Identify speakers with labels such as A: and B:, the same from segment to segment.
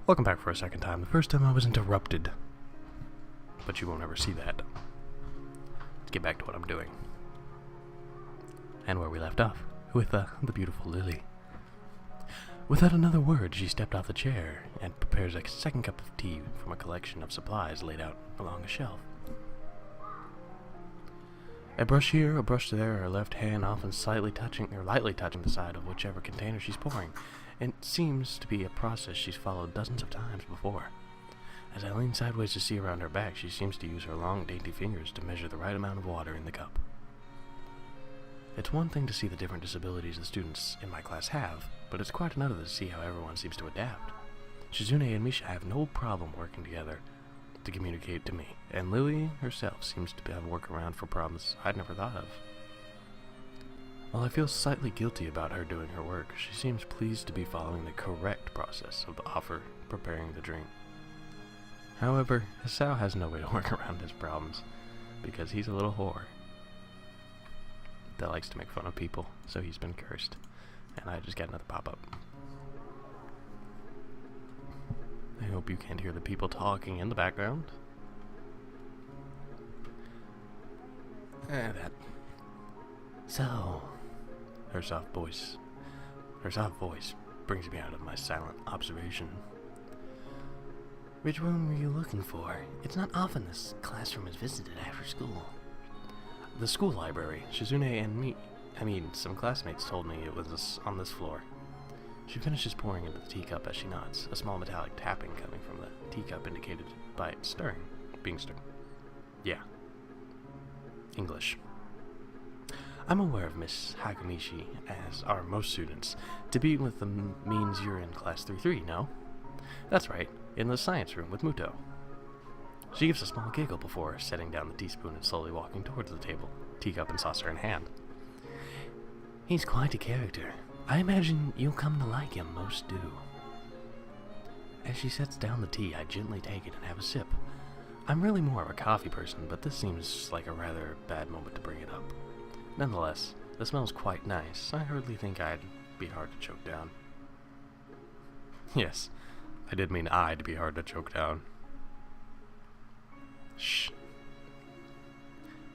A: Welcome back for a second time. The first time I was interrupted. But you won't ever see that. Let's get back to what I'm doing. And where we left off, with the beautiful Lily. Without another word, she stepped off the chair and prepares a second cup of tea from a collection of supplies laid out along a shelf. A brush here, a brush there, her left hand often lightly touching the side of whichever container she's pouring. It seems to be a process she's followed dozens of times before. As I lean sideways to see around her back, she seems to use her long, dainty fingers to measure the right amount of water in the cup. It's one thing to see the different disabilities the students in my class have, but it's quite another to see how everyone seems to adapt. Shizune and Misha have no problem working together to communicate to me, and Lily herself seems to have a workaround for problems I'd never thought of. While I feel slightly guilty about her doing her work, she seems pleased to be following the correct process of the offer preparing the drink. However, Hisao has no way to work around his problems, because he's a little whore that likes to make fun of people, so he's been cursed. And I just got another pop-up. I hope you can't hear the people talking in the background. That. So, her soft voice brings me out of my silent observation. Which room were you looking for? It's not often this classroom is visited after school. The school library. Shizune and some classmates told me it was on this floor. She finishes pouring into the teacup as she nods, a small metallic tapping coming from the teacup indicated by it being stirred. Yeah. English. I'm aware of Miss Hakamishi, as are most students. To be with them means you're in class 3-3, no? That's right, in the science room with Muto. She gives a small giggle before setting down the teaspoon and slowly walking towards the table, teacup and saucer in hand. He's quite a character. I imagine you'll come to like him, most do. As she sets down the tea, I gently take it and have a sip. I'm really more of a coffee person, but this seems like a rather bad moment to bring it up. Nonetheless, the smell's quite nice. I hardly think I'd be hard to choke down. Yes, I did mean I'd be hard to choke down. Shh.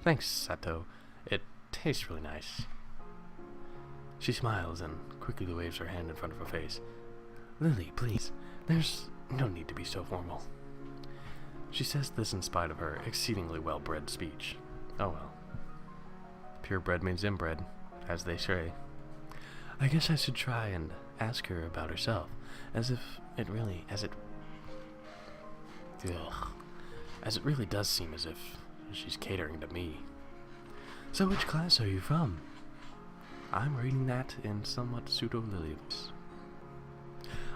A: Thanks, Sato. It tastes really nice. She smiles and quickly waves her hand in front of her face. Lily, please. There's no need to be so formal. She says this in spite of her exceedingly well-bred speech. Oh well. Purebred means inbred, as they say. I guess I should try and ask her about herself, as it really does seem as if she's catering to me. So which class are you from? I'm reading that in somewhat pseudo-Lily voice.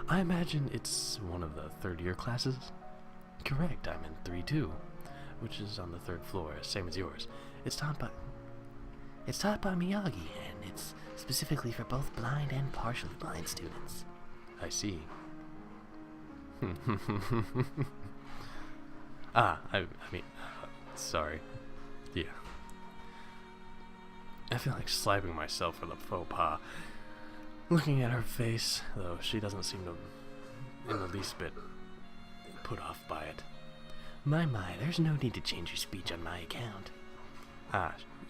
A: I imagine it's one of the third-year classes? Correct, I'm in 3-2, which is on the third floor, same as yours. It's taught by Miyagi, and it's specifically for both blind and partially blind students. I see. Sorry. Yeah. I feel like slapping myself for the faux pas. Looking at her face, though, she doesn't seem to in the least bit put off by it. My, there's no need to change your speech on my account.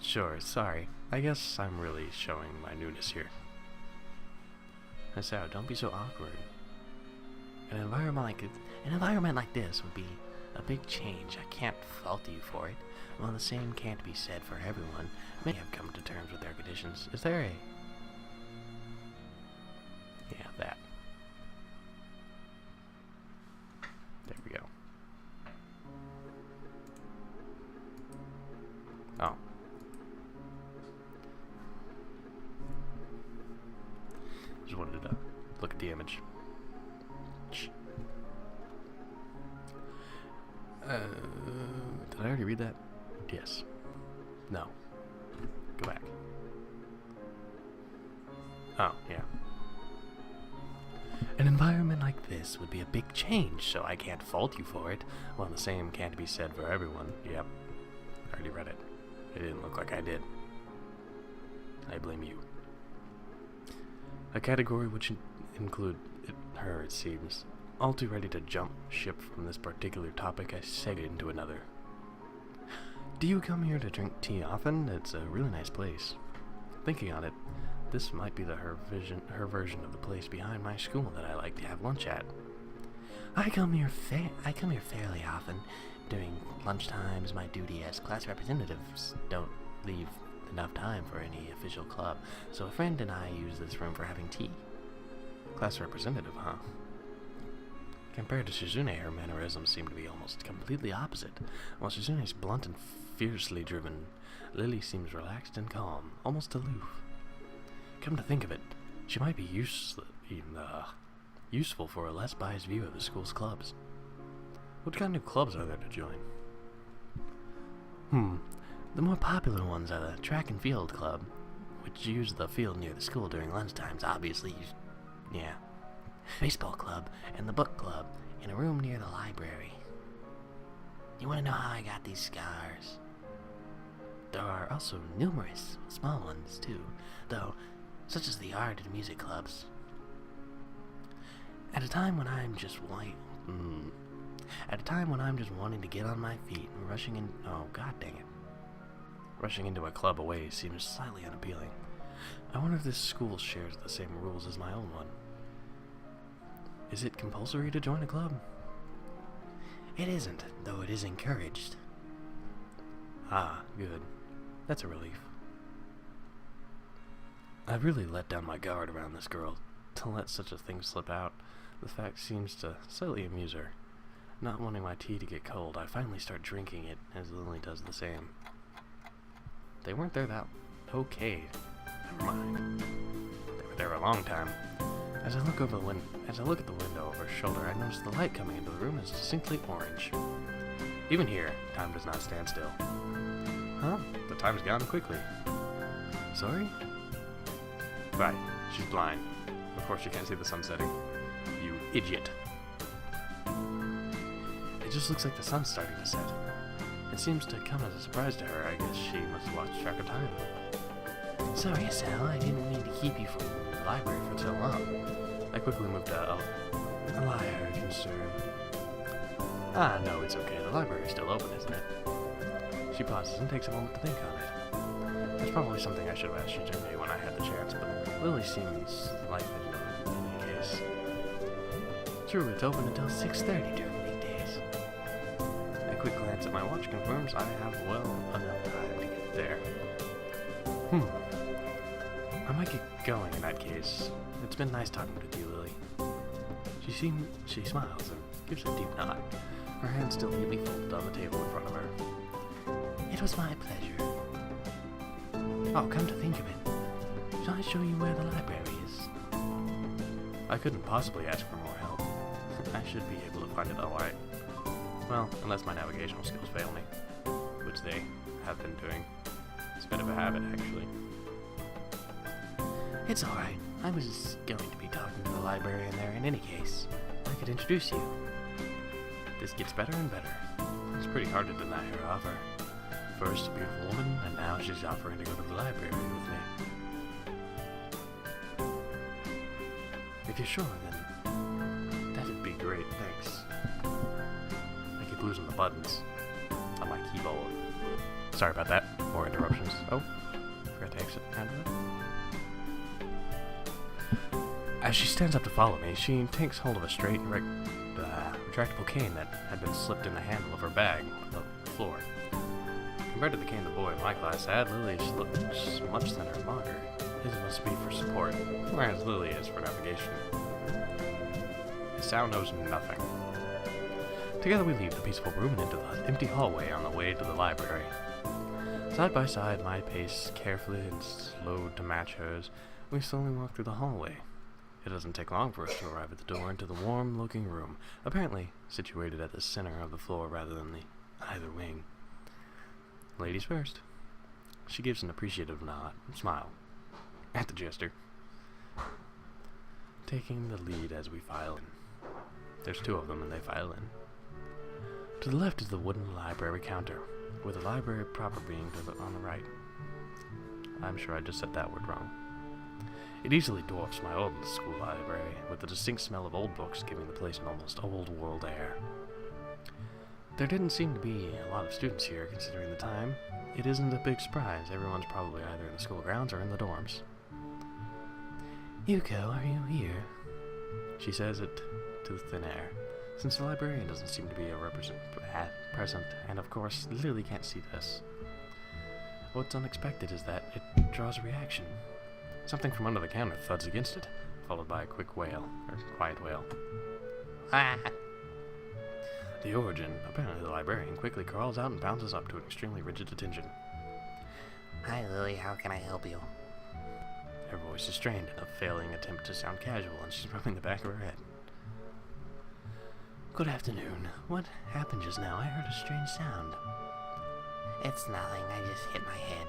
A: Sure, sorry. I guess I'm really showing my newness here. Hisao, don't be so awkward. An environment like this would be a big change. I can't fault you for it. While the same can't be said for everyone, many have come to terms with their conditions. Is there a... Yeah, that. There we go. Oh. Just wanted to look at the image. Did I already read that? Yes. No. Go back. Oh, yeah. An environment like this would be a big change, so I can't fault you for it, while the same can't be said for everyone. Yep. I already read it. It didn't look like I did. I blame you. A category which include her, it seems. All too ready to jump ship from this particular topic, I segue into another. Do you come here to drink tea often? It's a really nice place. Thinking on it, this might be her version of the place behind my school that I like to have lunch at. I come here fairly often. During lunchtimes, my duty as class representatives don't leave enough time for any official club, so a friend and I use this room for having tea. Class representative, huh? Compared to Shizune, her mannerisms seem to be almost completely opposite. While Shizune's blunt and fiercely driven, Lily seems relaxed and calm, almost aloof. Come to think of it, she might be useful for a less biased view of the school's clubs. What kind of clubs are there to join? The more popular ones are the track and field club, which use the field near the school during lunchtimes, obviously. Baseball club and the book club in a room near the library. You want to know how I got these scars? There are also numerous small ones too, though, such as the art and music clubs. At a time when I'm just wanting to get on my feet and rushing into a club away seems slightly unappealing. I wonder if this school shares the same rules as my own one. Is it compulsory to join a club? It isn't, though it is encouraged. Ah, good. That's a relief. I've really let down my guard around this girl. To let such a thing slip out, the fact seems to slightly amuse her. Not wanting my tea to get cold, I finally start drinking it, as Lily does the same. They weren't there that... Okay. Never mind. They were there a long time. As I look at the window over her shoulder, I notice the light coming into the room is distinctly orange. Even here, time does not stand still. Huh? The time's gone quickly. Sorry? Right, she's blind. Of course she can't see the sun setting. You idiot. It just looks like the sun's starting to set. It seems to come as a surprise to her. I guess she must have lost track of time. Sorry, Hisao, I didn't mean to keep you from the library for so long. I quickly moved to a liar concern. Ah, no, it's okay. The library's still open, isn't it? She pauses and takes a moment to think on it. That's probably something I should have asked Shizune when I had the chance, but Lily seems light-headed in any case. True, it's open until 6:30 during weekdays. A quick glance at my watch confirms I have well enough time to get there. I might get going in that case. It's been nice talking with you, Lily. She smiles and gives a deep nod, her hand still neatly folded on the table in front of her. It was my pleasure. Oh, come to think of it, shall I show you where the library is? I couldn't possibly ask for more help. I should be able to find it alright. Well, unless my navigational skills fail me, which they have been doing. It's a bit of a habit, actually. It's alright. I was going to be talking to the librarian there in any case. I could introduce you. This gets better and better. It's pretty hard to deny her offer. First a beautiful woman, and now she's offering to go to the library with me. If you're sure, then that'd be great, thanks. I keep losing the buttons on my keyboard. Sorry about that. More interruptions. Oh, forgot to exit out of it. As she stands up to follow me, she takes hold of a straight and retractable cane that had been slipped in the handle of her bag on the floor. Compared to the cane the boy in my class had, Lily's looks much thinner and longer. His must be for support, whereas Lily is for navigation. Hisao knows nothing. Together we leave the peaceful room and into the empty hallway on the way to the library. Side by side, my pace carefully and slowed to match hers, we slowly walk through the hallway. It doesn't take long for us to arrive at the door into the warm-looking room, apparently situated at the center of the floor rather than either wing. Ladies first. She gives an appreciative nod and smile at the gesture, taking the lead as we file in. There's two of them and they file in. To the left is the wooden library counter, with the library proper being on the right. I'm sure I just said that word wrong. It easily dwarfs my old school library, with the distinct smell of old books giving the place an almost old-world air. There didn't seem to be a lot of students here, considering the time. It isn't a big surprise. Everyone's probably either in the school grounds or in the dorms. Yuko, are you here? She says it to the thin air, since the librarian doesn't seem to be present, and of course, Lily can't see this. What's unexpected is that it draws a reaction. Something from under the counter thuds against it, followed by a quick wail, or quiet wail. Ah! The origin, apparently the librarian, quickly crawls out and bounces up to an extremely rigid attention.
B: Hi, Lily. How can I help you?
A: Her voice is strained in a failing attempt to sound casual, and she's rubbing the back of her head. Good afternoon. What happened just now? I heard a strange sound.
B: It's nothing. I just hit my head.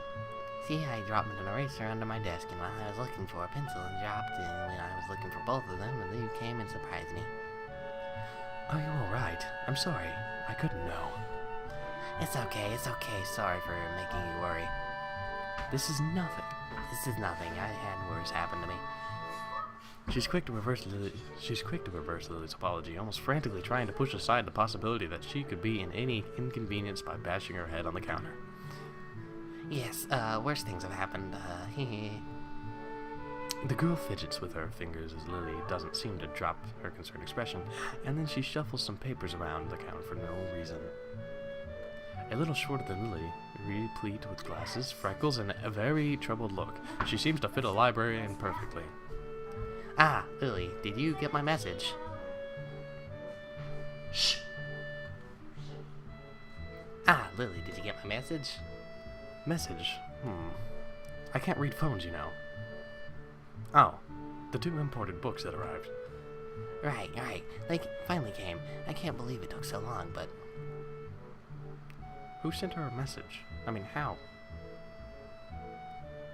B: See, I dropped an eraser under my desk, and while I was looking for a pencil and dropped it, and when I was looking for both of them, and you came and surprised me.
A: Are you alright? I'm sorry. I couldn't know.
B: It's okay. Sorry for making you worry.
A: This is nothing.
B: This is nothing. I had worse happen to me.
A: She's quick to reverse Lily's apology, almost frantically trying to push aside the possibility that she could be in any inconvenience by bashing her head on the counter.
B: Yes, worse things have happened.
A: The girl fidgets with her fingers as Lily doesn't seem to drop her concerned expression, and then she shuffles some papers around the counter for no reason. A little shorter than Lily, replete with glasses, freckles, and a very troubled look, she seems to fit a librarian perfectly.
B: Ah, Lily, did you get my message?
A: Shh!
B: Ah, Lily, did you get my message?
A: Message? I can't read phones, you know. Oh, the 2 imported books that arrived.
B: Right. They finally came. I can't believe it took so long, but...
A: Who sent her a message? I mean, how?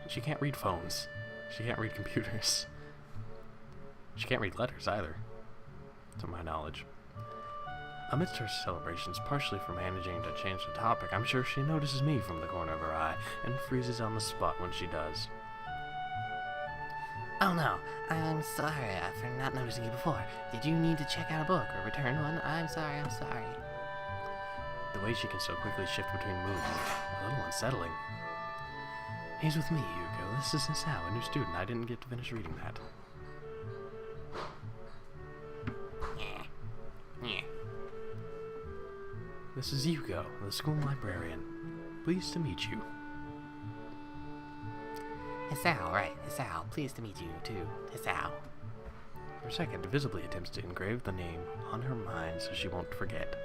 A: She can't read phones. She can't read computers. She can't read letters either, to my knowledge. Amidst her celebrations, partially for managing to change the topic, I'm sure she notices me from the corner of her eye and freezes on the spot when she does.
B: Oh no, I'm sorry for not noticing you before. Did you need to check out a book or return one? I'm sorry.
A: The way she can so quickly shift between moods is a little unsettling. He's with me, Yuko. This is Hisao, a new student. I didn't get to finish reading that.
B: Yeah.
A: This is Yuko, the school librarian. Pleased to meet you.
B: Hisao, right. Hisao. Pleased to meet you, too. Hisao.
A: For a second, visibly attempts to engrave the name on her mind so she won't forget.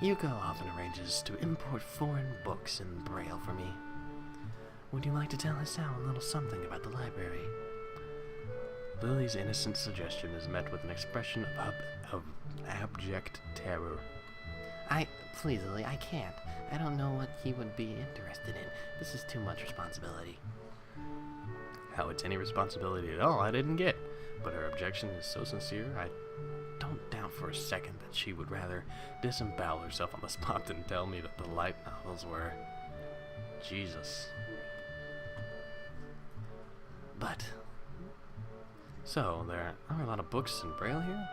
A: Yuko often arranges to import foreign books in Braille for me. Would you like to tell Hisao a little something about the library? Lily's innocent suggestion is met with an expression of abject terror.
B: Please, Lily, I can't. I don't know what he would be interested in. This is too much responsibility.
A: How it's any responsibility at all, I didn't get. But her objection is so sincere, I don't doubt for a second that she would rather disembowel herself on the spot than tell me that the light novels were... Jesus. But... So, there are a lot of books in Braille here?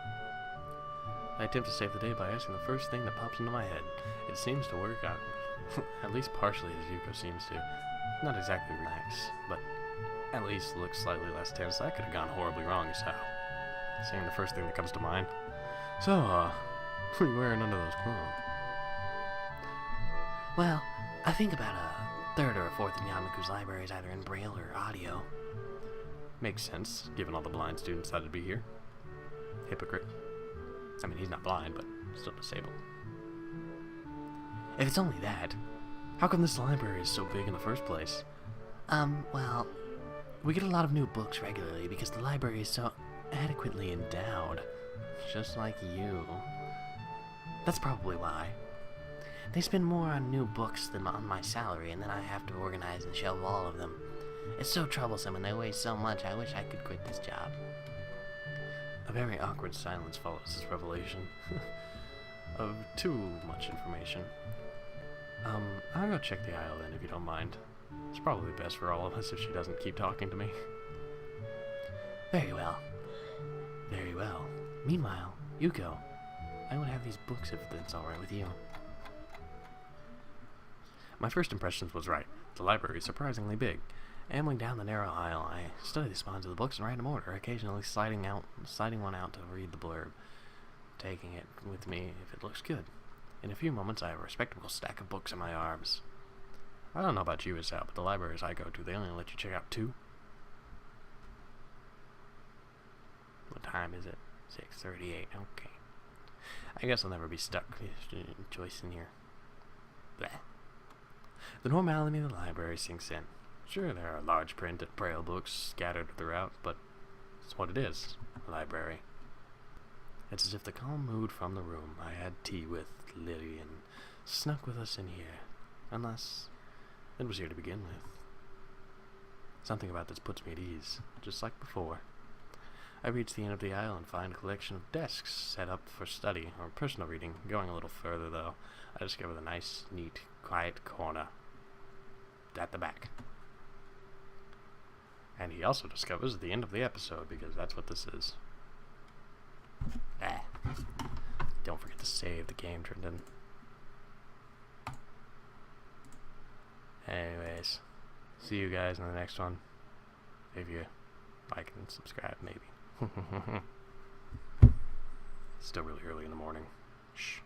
A: I attempt to save the day by asking the first thing that pops into my head. It seems to work out, at least partially as Yuko seems to. Not exactly relax, but at least looks slightly less tense. That could have gone horribly wrong as how. Saying the first thing that comes to mind. So, what are you wearing under those clothes?
B: Well, I think about a third or a fourth in Yamaku's library is either in Braille or audio.
A: Makes sense, given all the blind students that'd be here. Hypocrite. I mean, he's not blind, but still disabled. If it's only that, how come this library is so big in the first place?
B: Well, we get a lot of new books regularly because the library is so adequately endowed. Just like you. That's probably why. They spend more on new books than on my salary, and then I have to organize and shelve all of them. It's so troublesome and they weigh so much, I wish I could quit this job.
A: A very awkward silence follows this revelation of too much information. I'll go check the aisle then, if you don't mind. It's probably best for all of us if she doesn't keep talking to me.
B: Very well. Very well. Meanwhile, you go. I want to have these books if that's alright with you.
A: My first impressions was right. The library is surprisingly big. Ambling down the narrow aisle, I study the spines of the books in random order, occasionally sliding one out to read the blurb, taking it with me if it looks good. In a few moments, I have a respectable stack of books in my arms. I don't know about you, Hisao, but the libraries I go to, they only let you check out 2. What time is it? 6:38. Okay. I guess I'll never be stuck choice in here. Bleh. The normality of the library sinks in. Sure, there are large print and braille books scattered throughout, but it's what it is, a library. It's as if the calm mood from the room I had tea with Lillian snuck with us in here, unless it was here to begin with. Something about this puts me at ease, just like before. I reach the end of the aisle and find a collection of desks set up for study or personal reading. Going a little further, though, I discover the nice, neat, quiet corner at the back. And he also discovers the end of the episode, because that's what this is. Don't forget to save the game turned in. Anyways, see you guys in the next one. If you like and subscribe, maybe. Still really early in the morning. Shh.